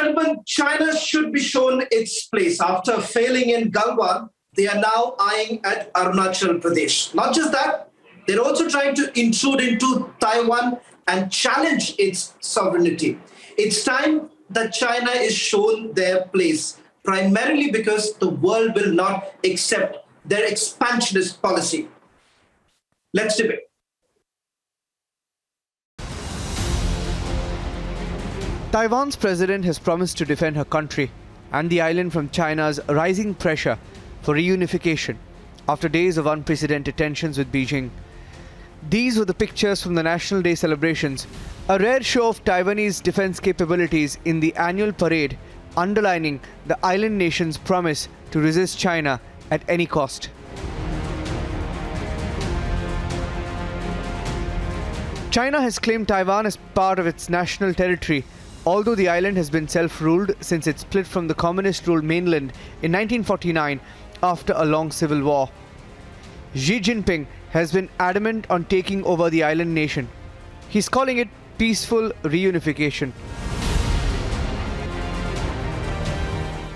gentlemen, China should be shown its place. After failing in Gangwon, they are now eyeing at Arunachal Pradesh. Not just that, they're also trying to intrude into Taiwan and challenge its sovereignty. It's time that China is shown their place, primarily because the world will not accept their expansionist policy. Let's debate. Taiwan's president has promised to defend her country and the island from China's rising pressure for reunification after days of unprecedented tensions with Beijing. These were the pictures from the National Day celebrations, a rare show of Taiwanese defense capabilities in the annual parade, underlining the island nation's promise to resist China at any cost. China has claimed Taiwan as part of its national territory, although the island has been self-ruled since it split from the communist-ruled mainland in 1949 after a long civil war. Xi Jinping has been adamant on taking over the island nation. He's calling it peaceful reunification.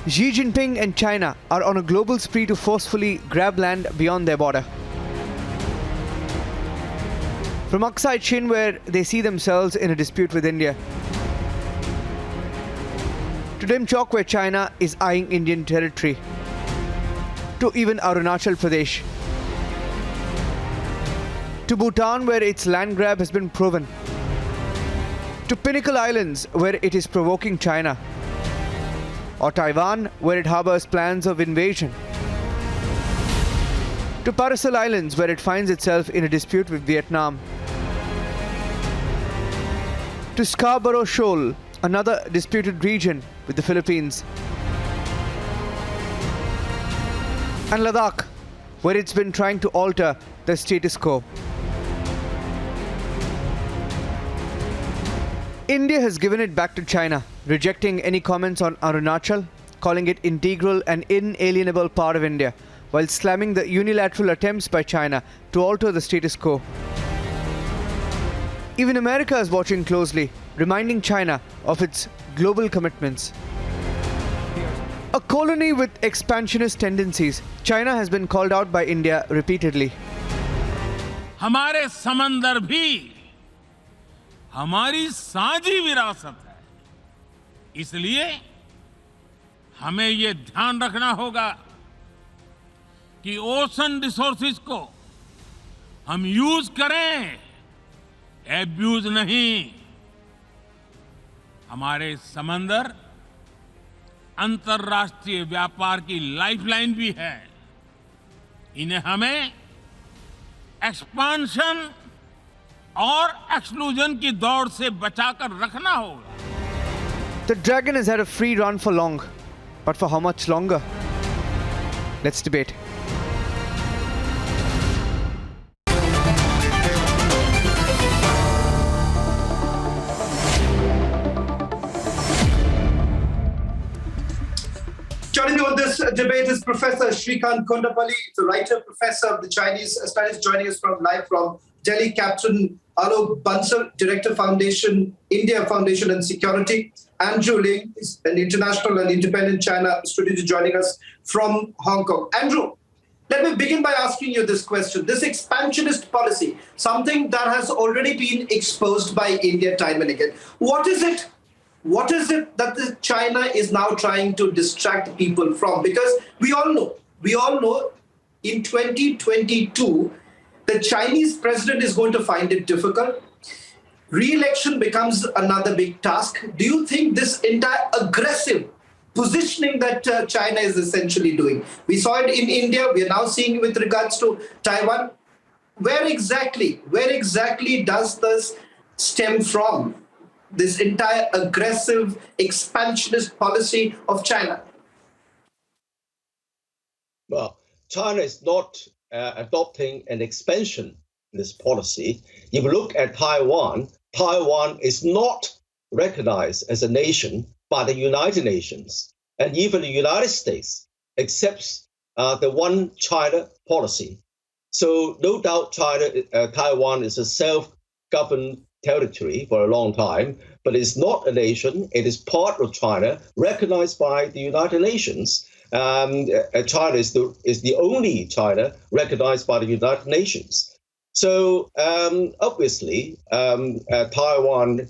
Xi Jinping and China are on a global spree to forcefully grab land beyond their border. From Aksai Chin, where they see themselves in a dispute with India, to Demchok, where China is eyeing Indian territory, to even Arunachal Pradesh, to Bhutan, where its land grab has been proven, to Pinnacle Islands, where it is provoking China, or Taiwan, where it harbors plans of invasion, to Paracel Islands, where it finds itself in a dispute with Vietnam, to Scarborough Shoal, another disputed region with the Philippines, and Ladakh, where it's been trying to alter the status quo. India has given it back to China, rejecting any comments on Arunachal, calling it integral and inalienable part of India, while slamming the unilateral attempts by China to alter the status quo. Even America is watching closely, reminding China of its global commitments. A colony with expansionist tendencies, China has been called out by India repeatedly. हमारे समंदर भी हमारी साझी विरासत है, इसलिए हमें ये ध्यान रखना होगा कि ओशन रिसोर्सेज को हम यूज करें, एब्यूज नहीं। हमारे समंदर अंतर्राष्ट्रीय व्यापार की लाइफलाइन भी है। इन्हें हमें एक्सपांशन और एक्सक्लूजन की दौड़ से बचाकर रखना होगा। The dragon has had a free run for long, but for how much longer? Let's debate. Joining me on this debate is Professor Shrikant Kondapalli, the writer, professor of the Chinese studies, joining us live from Delhi. Captain Alok Bansal, Director Foundation, India Foundation and Security. Andrew Ling is an international and independent China student joining us from Hong Kong. Andrew, let me begin by asking you this question. This expansionist policy, something that has already been exposed by India time and again. What is it? What is it that China is now trying to distract people from? Because we all know in 2022, the Chinese president is going to find it difficult. Re-election becomes another big task. Do you think this entire aggressive positioning that China is essentially doing? We saw it in India. We are now seeing it with regards to Taiwan. Where exactly does this stem from? This entire aggressive expansionist policy of China? Well, China is not adopting an expansionist policy. If you look at Taiwan, Taiwan is not recognized as a nation by the United Nations, and even the United States accepts the one China policy. So no doubt Taiwan is a self-governed territory for a long time, but it's not a nation. It is part of China, recognized by the United Nations. China is the only China recognized by the United Nations. So obviously, Taiwan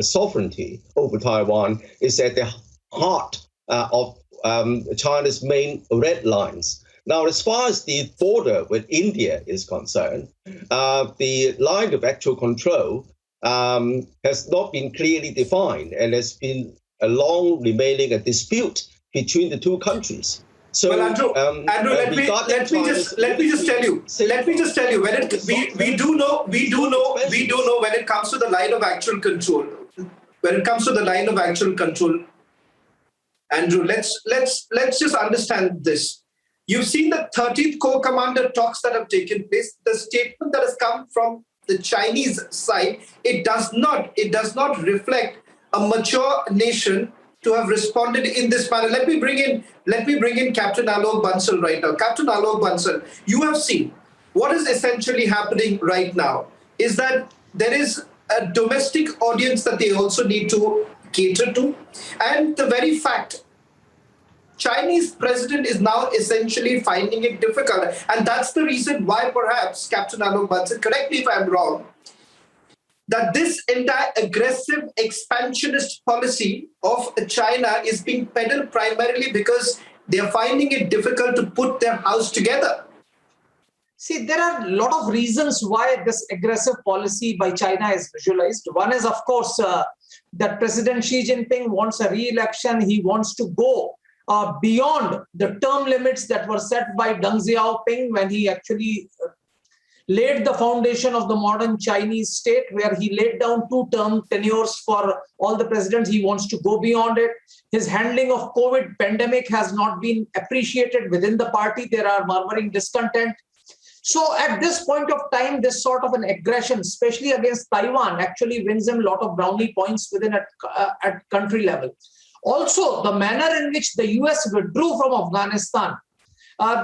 sovereignty over Taiwan is at the heart of China's main red lines. Now, as far as the border with India is concerned, the line of actual control has not been clearly defined, and has been a long remaining a dispute between the two countries. So, well, Andrew, let me just tell you. When we do know when it comes to the line of actual control. When it comes to the line of actual control, Andrew, let's just understand this. You've seen the 13th Corps Commander talks that have taken place. The statement that has come from the Chinese side, it does not reflect a mature nation to have responded in this manner. Let me bring in Captain Alok Bansal right now. Captain Alok Bansal, you have seen what is essentially happening right now is that there is a domestic audience that they also need to cater to, and the very fact Chinese president is now essentially finding it difficult, and that's the reason why perhaps Captain Alok Bansal, correct me if I'm wrong, that this entire aggressive expansionist policy of China is being peddled primarily because they're finding it difficult to put their house together. See, there are a lot of reasons why this aggressive policy by China is visualized. One is, of course, that President Xi Jinping wants a re-election. He wants to go beyond the term limits that were set by Deng Xiaoping when he actually laid the foundation of the modern Chinese state, where he laid down 2-term tenures for all the presidents. He wants to go beyond it. His handling of COVID pandemic has not been appreciated within the party. There are murmuring discontent. So at this point of time, this sort of an aggression, especially against Taiwan, actually wins him a lot of brownie points within at country level. Also, the manner in which the US withdrew from Afghanistan,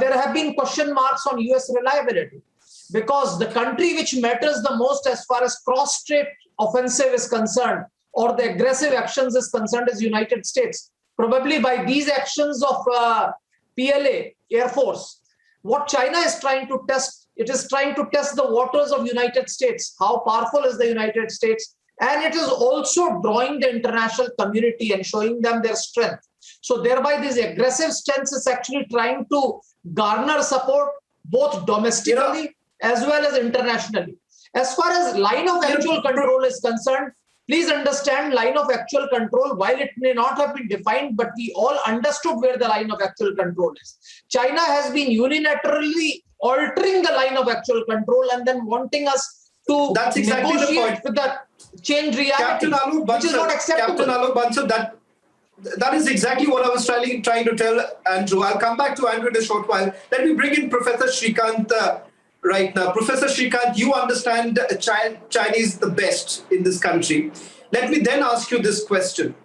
there have been question marks on US reliability, because the country which matters the most as far as cross-strait offensive is concerned, or the aggressive actions is concerned, is United States. Probably by these actions of PLA, Air Force, what China is trying to test, it is trying to test the waters of United States. How powerful is the United States? And it is also drawing the international community and showing them their strength. So thereby this aggressive stance is actually trying to garner support both domestically as well as internationally. As far as line of actual control is concerned, please understand, line of actual control, while it may not have been defined, but we all understood where the line of actual control is. China has been unilaterally altering the line of actual control and then wanting us to negotiate with the change reality, which is not acceptable. Captain Alok Bansal, that is exactly what I was trying to tell Andrew. I'll come back to Andrew in a short while. Let me bring in Professor Srikanth right now. Professor Srikanth, you understand Chinese the best in this country. Let me then ask you this question.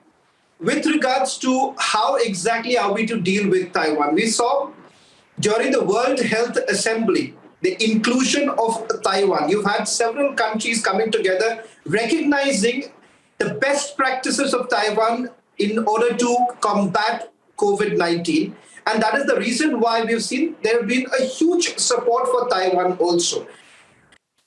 With regards to how exactly are we to deal with Taiwan? We saw during the World Health Assembly, the inclusion of Taiwan. You've had several countries coming together, recognizing the best practices of Taiwan in order to combat COVID-19. And that is the reason why we've seen there have been a huge support for Taiwan also.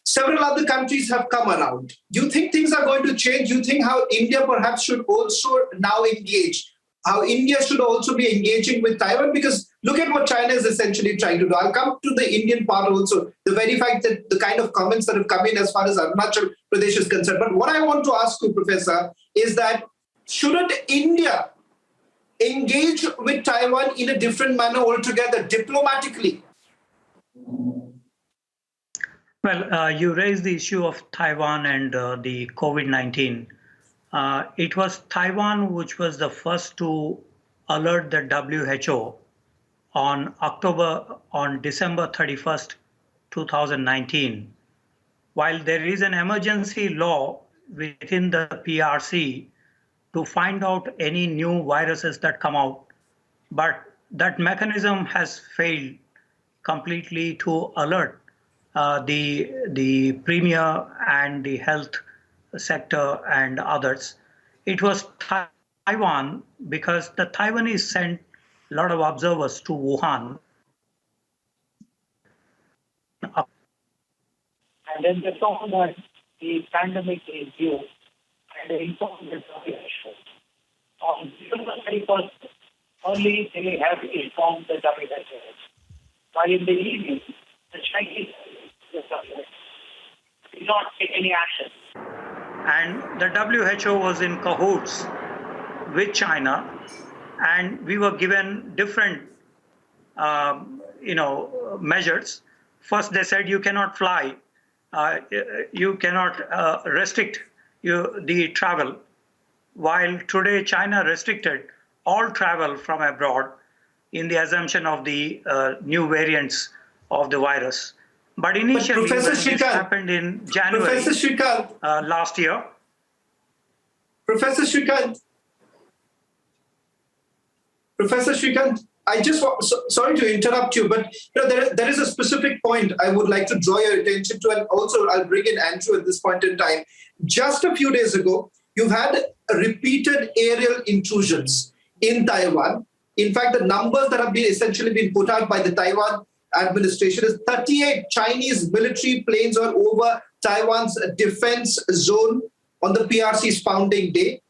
Several other countries have come around. Do you think things are going to change? Do you think how India perhaps should also now engage? How India should also be engaging with Taiwan? Because look at what China is essentially trying to do. I'll come to the Indian part also. The very fact that the kind of comments that have come in as far as Arunachal Pradesh is concerned. But what I want to ask you, Professor, is that shouldn't India engage with Taiwan in a different manner altogether, diplomatically? Well, you raised the issue of Taiwan and the COVID-19. It was Taiwan which was the first to alert the WHO on December 31st, 2019. While there is an emergency law within the PRC to find out any new viruses that come out, but that mechanism has failed completely to alert the Premier and the health sector and others. It was Taiwan because the Taiwanese sent a lot of observers to Wuhan. And then they saw that the pandemic is due, and they informed the WHO. On December 31st, early they have informed the WHO. While in the evening, the Chinese did not take any action. And the WHO was in cahoots with China, and we were given different, measures. First, they said you cannot fly, you cannot restrict the travel. While today China restricted all travel from abroad in the assumption of the new variants of the virus. But initially, when this happened in January last year. Professor Shrikant, I just sorry to interrupt you, but there is a specific point I would like to draw your attention to, and also I'll bring in Andrew at this point in time. Just a few days ago, you've had repeated aerial intrusions in Taiwan. In fact, the numbers that have been essentially been put out by the Taiwan administration is 38 Chinese military planes are over Taiwan's defense zone on the PRC's founding day.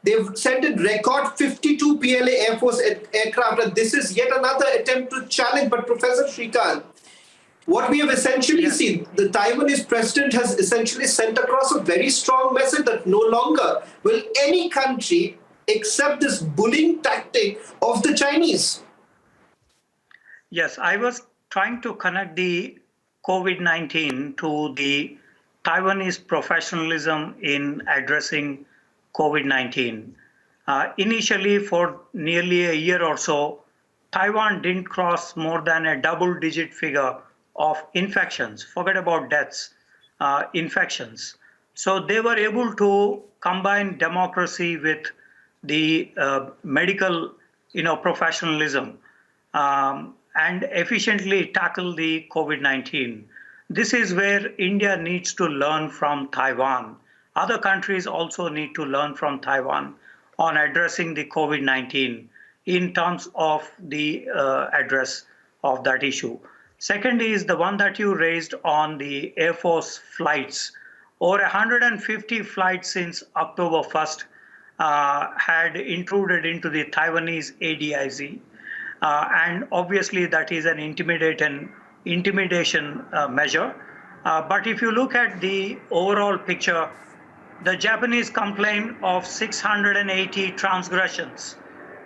They've sent in record 52 PLA Air Force aircraft, and this is yet another attempt to challenge. But Professor Shrikant, what we have essentially seen, the Taiwanese president has essentially sent across a very strong message that no longer will any country accept this bullying tactic of the Chinese. Yes, I was trying to connect the COVID-19 to the Taiwanese professionalism in addressing COVID-19. Initially, for nearly a year or so, Taiwan didn't cross more than a double-digit figure of infections. Forget about deaths, infections. So they were able to combine democracy with the medical, professionalism and efficiently tackle the COVID-19. This is where India needs to learn from Taiwan. Other countries also need to learn from Taiwan on addressing the COVID-19 in terms of the address of that issue. Second is the one that you raised on the Air Force flights. Over 150 flights since October 1st had intruded into the Taiwanese ADIZ. And obviously that is an intimidation measure. But if you look at the overall picture, the Japanese complain of 680 transgressions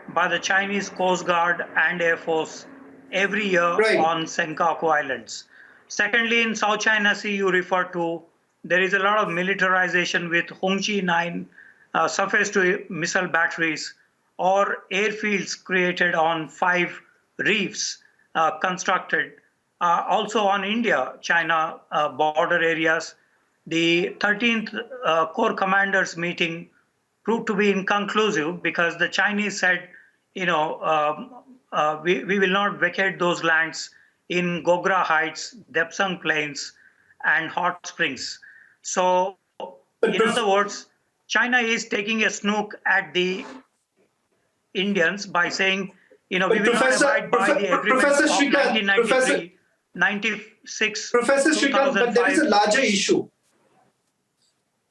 by the Chinese Coast Guard and Air Force every year on Senkaku Islands. Secondly, in South China Sea, you refer to, there is a lot of militarization with Hongqi 9 surface-to missile batteries or airfields created on 5 reefs constructed. Also on India-China border areas, the 13th Corps Commanders meeting proved to be inconclusive because the Chinese said, we will not vacate those lands in Gogra Heights, Depsang Plains, and Hot Springs. So, in other words, China is taking a snook at the Indians by saying, we will not abide by the agreements of 1993, 96, Professor Shrikant, but there is a larger issue.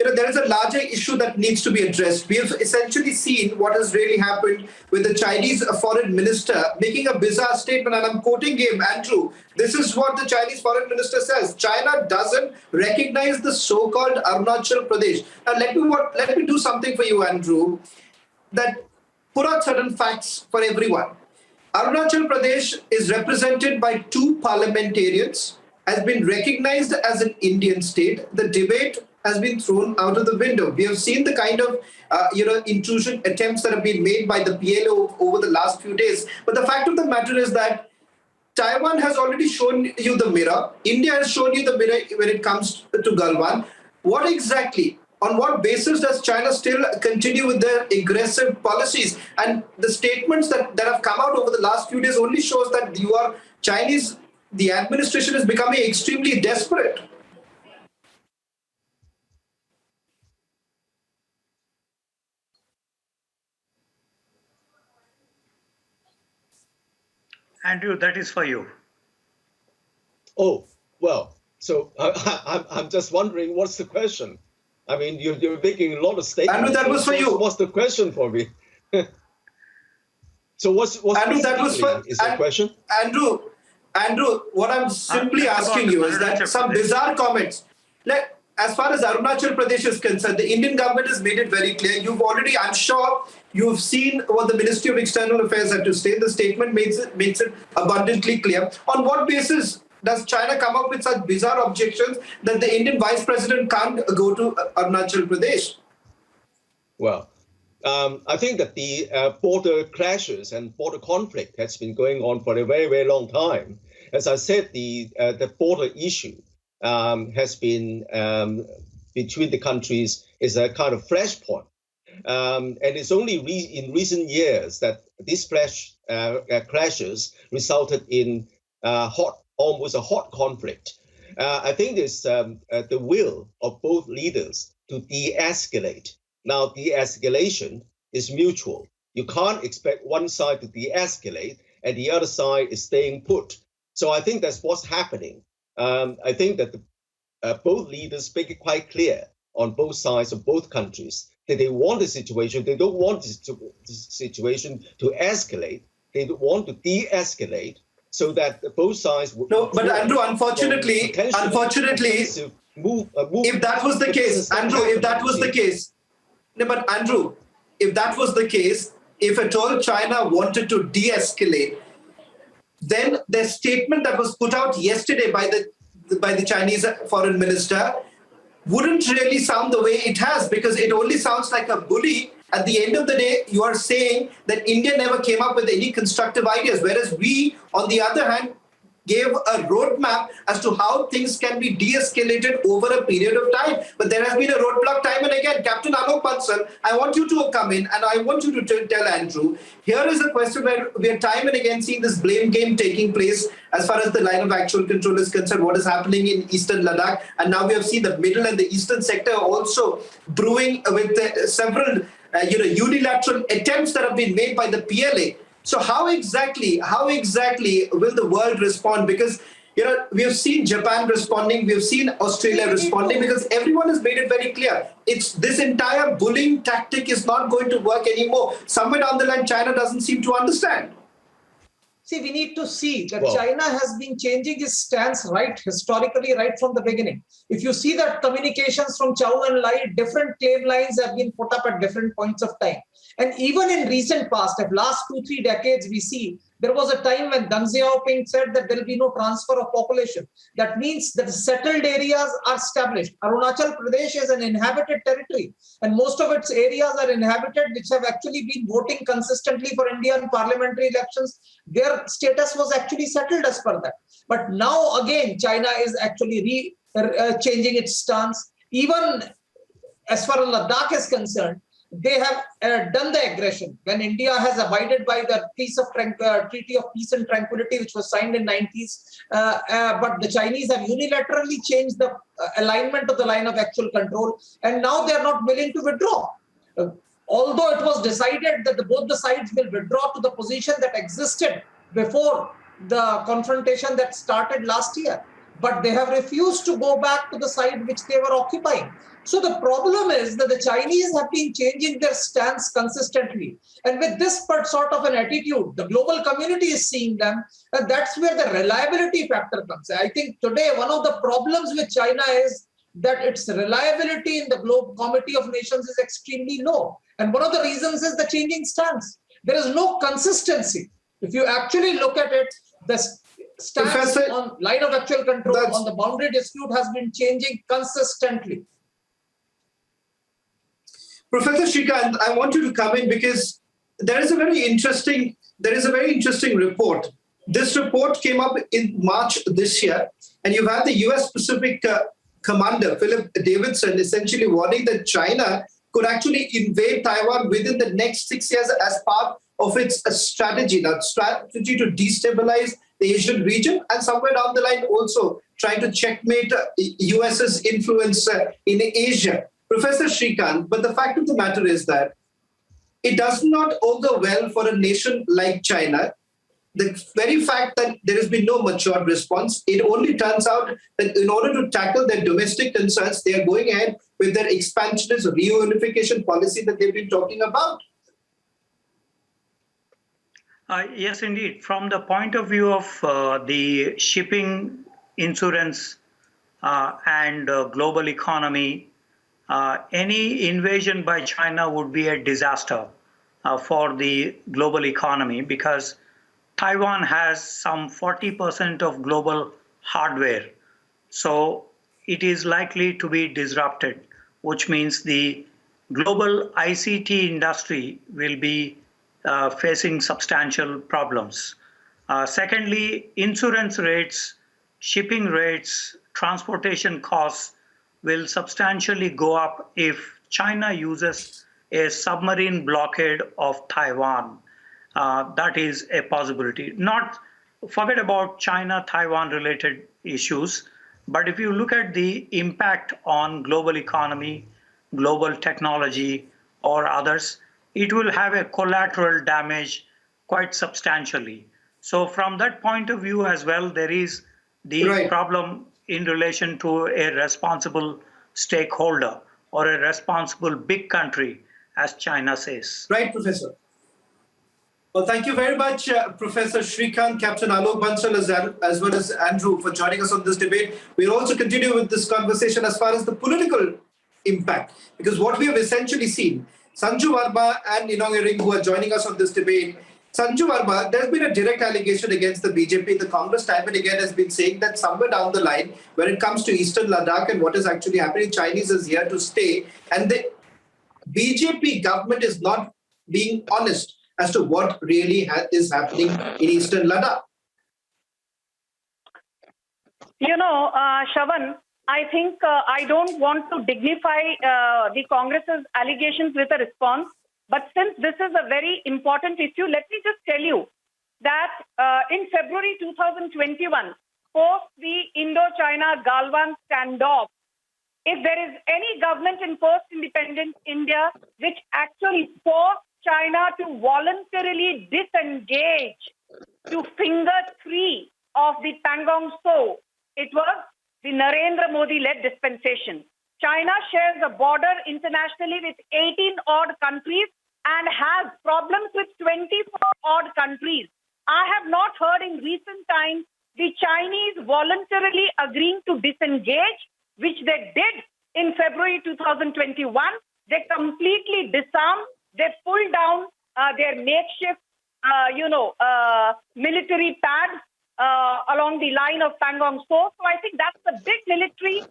There is a larger issue that needs to be addressed. We have essentially seen what has really happened with the Chinese foreign minister making a bizarre statement, and I'm quoting him, Andrew. This is what the Chinese foreign minister says. China doesn't recognize the so-called Arunachal Pradesh. Now, let me do something for you, Andrew, that put out certain facts for everyone. Arunachal Pradesh is represented by 2 parliamentarians, has been recognized as an Indian state. The debate has been thrown out of the window. We have seen the kind of intrusion attempts that have been made by the PLO over the last few days. But the fact of the matter is that Taiwan has already shown you the mirror. India has shown you the mirror when it comes to Galwan. What exactly, on what basis does China still continue with their aggressive policies? And the statements that have come out over the last few days only shows that the administration is becoming extremely desperate. Andrew, that is for you. Oh, well, so I'm just wondering, what's the question? I mean, you're making a lot of statements. Andrew, that was for you. What's the question for me? So what's Andrew, that was for, is the question? Andrew, what I'm simply asking you is that some bizarre comments. As far as Arunachal Pradesh is concerned, the Indian government has made it very clear. I'm sure you've seen what the Ministry of External Affairs had to say. The statement makes it abundantly clear. On what basis does China come up with such bizarre objections that the Indian Vice President can't go to Arunachal Pradesh? Well, I think that the border clashes and border conflict has been going on for a very, very long time. As I said, the border issue has been between the countries is a kind of flashpoint. And it's only in recent years that these clashes resulted in almost a hot conflict. I think there's the will of both leaders to de-escalate. Now, de-escalation is mutual. You can't expect one side to de-escalate and the other side is staying put. So I think that's what's happening. I think that both leaders make it quite clear on both sides of both countries that they want the situation. They don't want this situation to escalate. They want to de-escalate so that both sides would. No, but Andrew, unfortunately, if that was the case, Andrew, if that was the case, no, but Andrew, if that was the case, if at all China wanted to de-escalate, then the statement that was put out yesterday by the Chinese foreign minister wouldn't really sound the way it has, because it only sounds like a bully. At the end of the day, you are saying that India never came up with any constructive ideas, whereas we, on the other hand, gave a roadmap as to how things can be de-escalated over a period of time. But there has been a roadblock time and again. Captain Alok Bansal, I want you to come in and I want you to tell Andrew, here is a question where we are time and again seeing this blame game taking place as far as the line of actual control is concerned, what is happening in eastern Ladakh. And now we have seen the middle and the eastern sector also brewing with several unilateral attempts that have been made by the PLA. So how exactly will the world respond? Because we have seen Japan responding, we have seen Australia responding, because everyone has made it very clear. It's this entire bullying tactic is not going to work anymore. Somewhere down the line, China doesn't seem to understand. See, we need to see that China has been changing its stance historically right from the beginning. If you see that communications from Chow and Lai, different claim lines have been put up at different points of time. And even in recent past, of last 2-3 decades, we see there was a time when Deng Xiaoping said that there will be no transfer of population. That means that settled areas are established. Arunachal Pradesh is an inhabited territory, and most of its areas are inhabited, which have actually been voting consistently for Indian parliamentary elections. Their status was actually settled as per that. But now again, China is actually changing its stance. Even as far as Ladakh is concerned, they have done the aggression. When India has abided by the Treaty of Peace and Tranquility, which was signed in 90s, but the Chinese have unilaterally changed the alignment of the line of actual control, and now they are not willing to withdraw. Although it was decided that both the sides will withdraw to the position that existed before the confrontation that started last year, but they have refused to go back to the side which they were occupying. So the problem is that the Chinese have been changing their stance consistently. And with this sort of an attitude, the global community is seeing them, and that's where the reliability factor comes. I think today one of the problems with China is that its reliability in the Global Committee of Nations is extremely low. And one of the reasons is the changing stance. There is no consistency. If you actually look at it, the stance on line of actual control on the boundary dispute has been changing consistently. Professor Shrikant, I want you to come in because there is a very interesting report. This report came up in March this year, and you have the U.S. Pacific commander, Philip Davidson, essentially warning that China could actually invade Taiwan within the next 6 years as part of its strategy to destabilize the Asian region, and somewhere down the line also trying to checkmate US's influence in Asia. Professor Shrikant, but the fact of the matter is that it does not augur well for a nation like China the very fact that there has been no matured response, it only turns out that in order to tackle their domestic concerns, they are going ahead with their expansionist reunification policy that they've been talking about. Yes, indeed. From the point of view of the shipping, insurance, and global economy, any invasion by China would be a disaster for the global economy, because Taiwan has some 40% of global hardware. So it is likely to be disrupted, which means the global ICT industry will be facing substantial problems. Secondly, insurance rates, shipping rates, transportation costs will substantially go up if China uses a submarine blockade of Taiwan. That is a possibility. Not forget about China-Taiwan related issues, but if you look at the impact on global economy, global technology, or others, it will have a collateral damage quite substantially. So from that point of view as well, there is the problem in relation to a responsible stakeholder or a responsible big country, as China says. Right, Professor. Well, thank you very much, Professor Shrikant, Captain Alok Bansal, as well as Andrew, for joining us on this debate. We'll also continue with this conversation as far as the political impact, because what we have essentially seen, Sanju Verma and Inong Iring, who are joining us on this debate. Sanju Verma, there's been a direct allegation against the BJP. The Congress time and again has been saying that somewhere down the line, when it comes to Eastern Ladakh and what is actually happening, Chinese is here to stay. And the BJP government is not being honest as to what really is happening in Eastern Ladakh. Shravan, I think I don't want to dignify the Congress's allegations with a response. But since this is a very important issue, let me just tell you that in February 2021, post the Indo-China Galwan standoff, if there is any government in post-independent India which actually forced China to voluntarily disengage to finger three of the Pangong Tso, it was the Narendra Modi-led dispensation. China shares a border internationally with 18 odd countries and has problems with 24 odd countries. I have not heard in recent times the Chinese voluntarily agreeing to disengage, which they did in February 2021. They completely disarmed. They pulled down their makeshift, military pads along the line of Pangong Tso. So I think that's a big military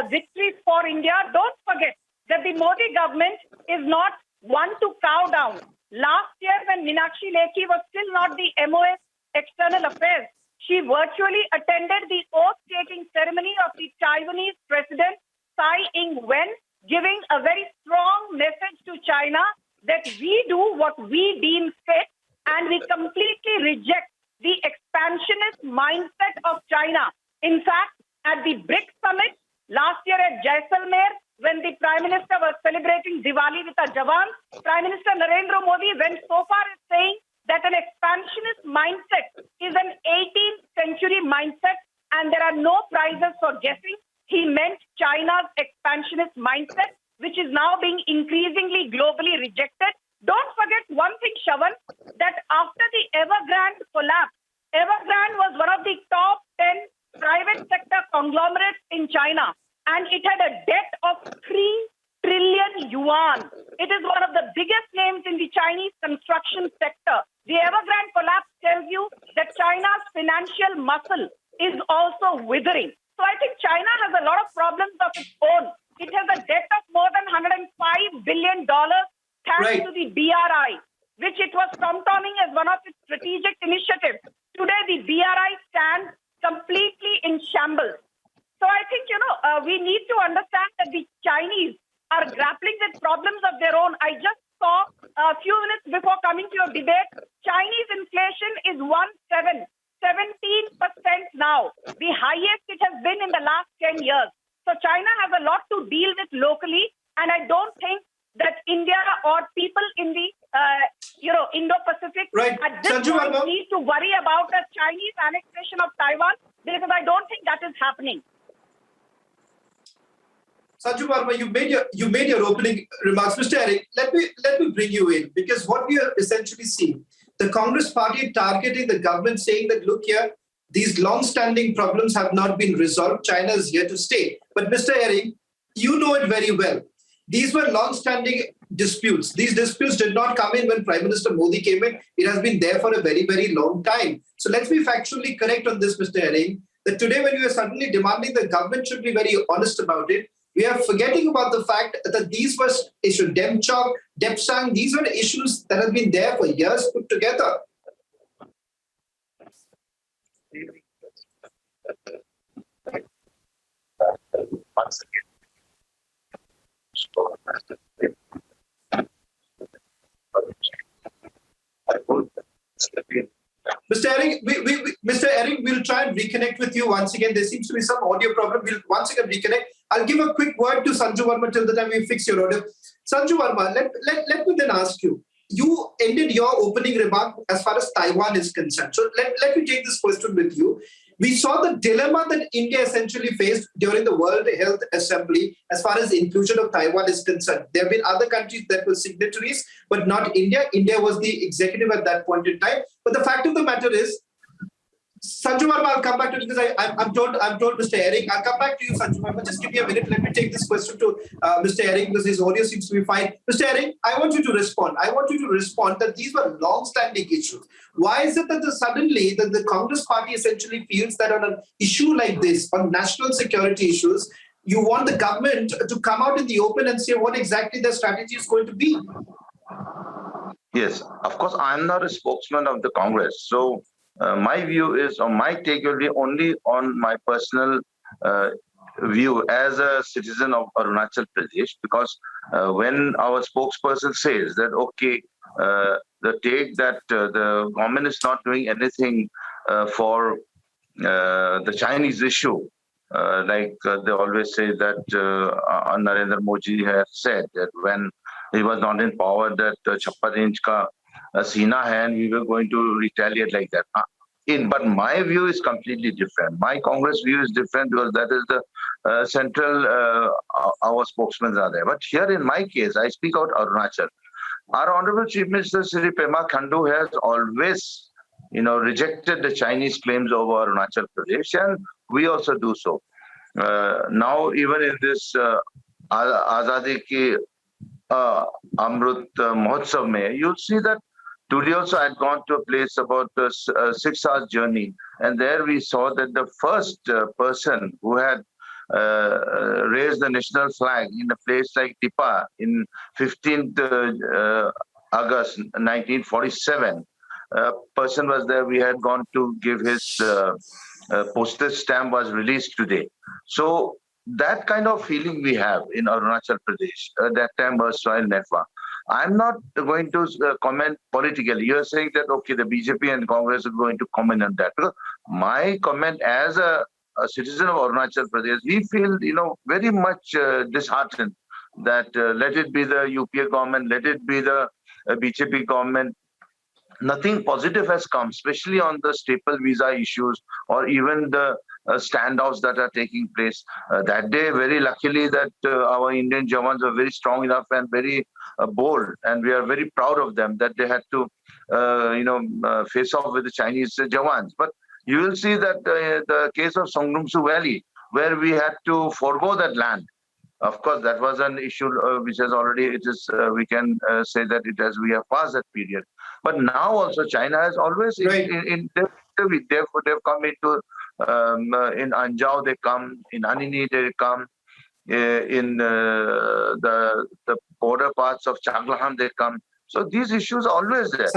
victory for India. Don't forget that the Modi government is not one to cow down. Last year, when Meenakshi Lekhi was still not the MOS External Affairs, she virtually attended the oath-taking ceremony of the Taiwanese President Tsai Ing-wen, giving a very strong message to China that we do what we deem fit and we completely reject the expansionist mindset of China. In fact, at the BRICS summit last year at Jaisalmer, when the Prime Minister was celebrating Diwali with our Jawans, Prime Minister Narendra Modi went so far as saying that an expansionist mindset is an 18th century mindset and there are no prizes for guessing. He meant China's expansionist mindset, which is now being increasingly globally rejected. Don't forget one thing, Shravan, that after the Evergrande collapse, Evergrande was one of the top 10 private sector conglomerates in China, and it had a debt of 3 trillion yuan. It is one of the biggest names in the Chinese construction sector. The Evergrande collapse tells you that China's financial muscle is also withering. So I think China has a lot of problems of its own. It has a debt of more than $105 billion thanks to the BRI, which it was front-running as one of its strategic initiatives. Today, the BRI stands completely in shambles. So I think, we need to understand that the Chinese are grappling with problems of their own. I just saw a few minutes before coming to your debate, Chinese inflation is 17% now, the highest it has been in the last 10 years. So China has a lot to deal with locally, and I don't think that India or people in the Indo-Pacific. Right. At this Sanju point, Verma. we need to worry about a Chinese annexation of Taiwan because I don't think that is happening. Sanju Verma, you made your opening remarks. Mr. Eric, let me bring you in, because what we are essentially seeing, the Congress party targeting the government, saying that, look here, these long-standing problems have not been resolved. China is here to stay. But Mr. Eric, you know it very well. These were long-standing disputes. These disputes did not come in when Prime Minister Modi came in. It has been there for a very, very long time. So let's be factually correct on this, Mr. Eric, that today when you are suddenly demanding the government should be very honest about it, we are forgetting about the fact that these were issues, Demchok, Depsang, these were issues that have been there for years put together. Once again, Mr. Eric, Mr. Eric, we'll try and reconnect with you once again. There seems to be some audio problem. We'll once again reconnect. I'll give a quick word to Sanju Verma till the time we fix your audio. Sanju Verma, let me then ask you. You ended your opening remark as far as Taiwan is concerned. So let me take this question with you. We saw the dilemma that India essentially faced during the World Health Assembly as far as the inclusion of Taiwan is concerned. There have been other countries that were signatories, but not India. India was the executive at that point in time. But the fact of the matter is, Sanju Verma, I'll come back to you because I'm told Mr. Eric. I'll come back to you, Sanju Verma. Just give me a minute. Let me take this question to Mr. Eric because his audio seems to be fine. Mr. Eric, I want you to respond. I want you to respond that these were long-standing issues. Why is it that suddenly the Congress party essentially feels that on an issue like this, on national security issues, you want the government to come out in the open and say what exactly their strategy is going to be? Yes, of course, I'm not a spokesman of the Congress. So my view is, or my take will be only on my personal view as a citizen of Arunachal Pradesh, because when our spokesperson says that, okay, the take that the government is not doing anything for the Chinese issue, like they always say that Narendra Modi has said that when he was not in power, that Chappa range ka Sina hai, and we were going to retaliate like that. But my view is completely different. My Congress view is different because that is the central, our spokesmen are there. But here in my case, I speak out Arunachal. Our Honorable Chief Minister Sri Pema Khandu has always, rejected the Chinese claims over Arunachal Pradesh, and we also do so. Now, even in this Azadi ki Amrut Mahotsav mein, you'll see that today also I had gone to a place about a 6 hours journey, and there we saw that the first person who had raised the national flag in a place like Tipa in 15th August 1947, a person was there. We had gone to give his postage stamp was released today. So that kind of feeling we have in Arunachal Pradesh, that time was Soil Netwa. I'm not going to comment politically. You're saying that, okay, the BJP and Congress are going to comment on that. Because my comment as a citizen of Arunachal Pradesh, we feel, very much disheartened that let it be the UPA government, let it be the BJP government, nothing positive has come, especially on the staple visa issues or even the standoffs that are taking place. That day, very luckily that our Indian Jawans were very strong enough and very bold, and we are very proud of them that they had to, face off with the Chinese Jawans. But you will see that the case of Songnumsu Valley, where we had to forego that land. Of course, that was an issue which has already, we can say that we have passed that period. But now also China has always, right. they've come into, in Anjao they come, in Anini they come, in the border parts of Changlahan they come. So these issues are always there.